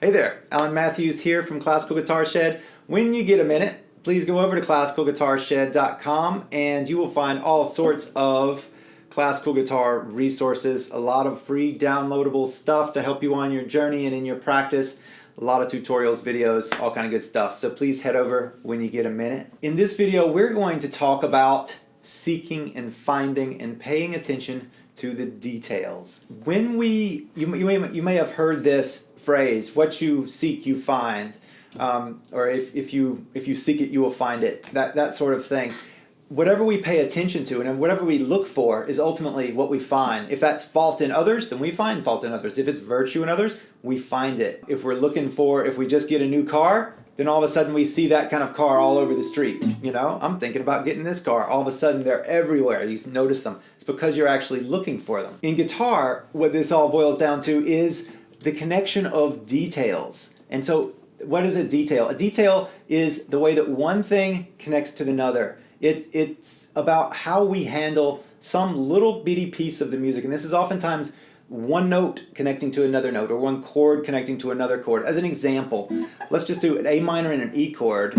Hey there, Alan Matthews here from Classical Guitar Shed. When you get a minute, please go over to classicalguitarshed.com and you will find all sorts of classical guitar resources, a lot of free downloadable stuff to help you on your journey and in your practice, a lot of tutorials, videos, all kind of good stuff. So please head over when you get a minute. In this video, we're going to talk about seeking and finding and paying attention to the details. When you may have heard this phrase, what you seek you find, or if you seek it you will find it, that sort of thing. Whatever we pay attention to and whatever we look for is ultimately what we find. If that's fault in others, then we find fault in others. If it's virtue in others, we find it. If we just get a new car, then all of a sudden we see that kind of car all over the street. You know, I'm thinking about getting this car. All of a sudden they're everywhere. You notice them. It's because you're actually looking for them. In guitar, what this all boils down to is the connection of details. And so what is a detail? A detail is the way that one thing connects to another. It's about how we handle some little bitty piece of the music. And this is oftentimes one note connecting to another note, or one chord connecting to another chord. As an example, let's just do an A minor and an E chord.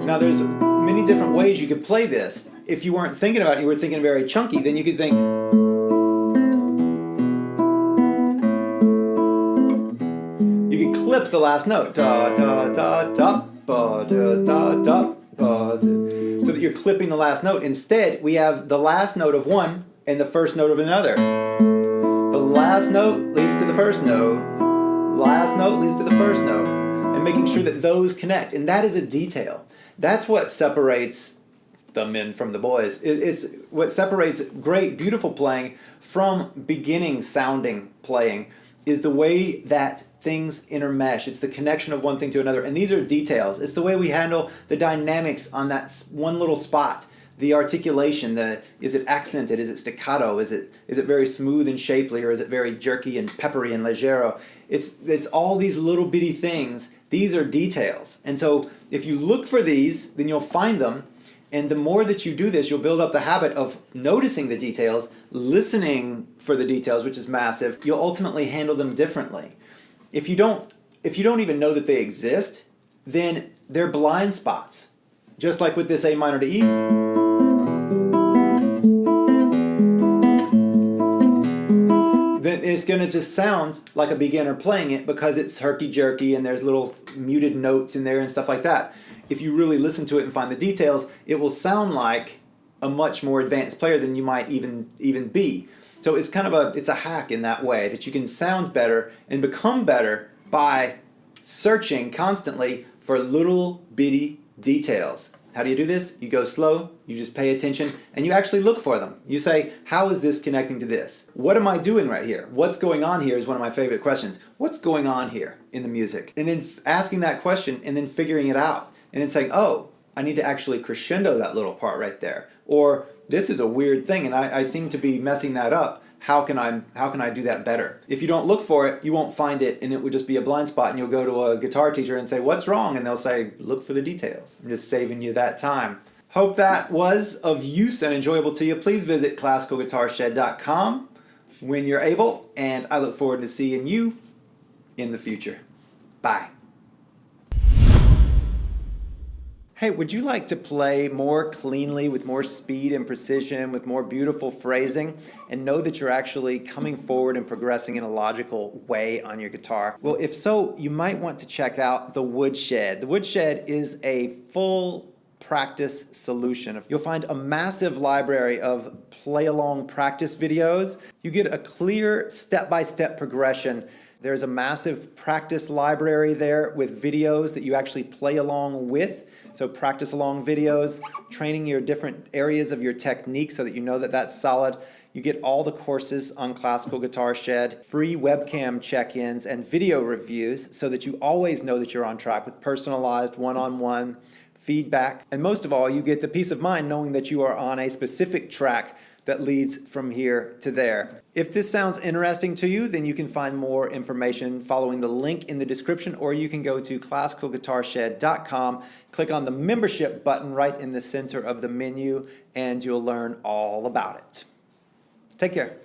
Now there's many different ways you could play this. If you weren't thinking about it, you were thinking very chunky, then you could think, you could clip the last note. Da da da da ba da da da ba da. So that you're clipping the last note. Instead, we have the last note of one and the first note of another. The last note leads to the first note. Last note leads to the first note. And making sure that those connect. And that is a detail. That's what separates the men from the boys. It's what separates great, beautiful playing from beginning sounding playing is the way that things intermesh. It's the connection of one thing to another. And these are details. It's the way we handle the dynamics on that one little spot. The articulation, is it accented? Is it staccato? Is it very smooth and shapely? Or is it very jerky and peppery and leggero? It's all these little bitty things. These are details. And so if you look for these, then you'll find them. And the more that you do this, you'll build up the habit of noticing the details, listening for the details, which is massive. You'll ultimately handle them differently. If you don't even know that they exist, then they're blind spots. Just like with this A minor to E. Then it's going to just sound like a beginner playing it because it's herky-jerky and there's little muted notes in there and stuff like that. If you really listen to it and find the details, it will sound like a much more advanced player than you might even be. So it's kind of it's a hack in that way that you can sound better and become better by searching constantly for little bitty details. How do you do this? You go slow, you just pay attention, and you actually look for them. You say, how is this connecting to this? What am I doing right here? What's going on here is one of my favorite questions. What's going on here in the music? And then asking that question and then figuring it out. And then saying, oh, I need to actually crescendo that little part right there. Or this is a weird thing and I seem to be messing that up. How can I do that better? If you don't look for it, you won't find it and it would just be a blind spot and you'll go to a guitar teacher and say, what's wrong? And they'll say, look for the details. I'm just saving you that time. Hope that was of use and enjoyable to you. Please visit classicalguitarshed.com when you're able, and I look forward to seeing you in the future. Bye. Hey, would you like to play more cleanly with more speed and precision, with more beautiful phrasing, and know that you're actually coming forward and progressing in a logical way on your guitar? Well, if so, you might want to check out the Woodshed. The Woodshed is a full practice solution. You'll find a massive library of play-along practice videos. You get a clear step-by-step progression. There's a massive practice library there with videos that you actually play along with. So practice along videos, training your different areas of your technique so that you know that that's solid. You get all the courses on Classical Guitar Shed, free webcam check-ins and video reviews so that you always know that you're on track with personalized one-on-one feedback. And most of all, you get the peace of mind knowing that you are on a specific track that leads from here to there. If this sounds interesting to you, then you can find more information following the link in the description, or you can go to classicalguitarshed.com, click on the membership button right in the center of the menu, and you'll learn all about it. Take care.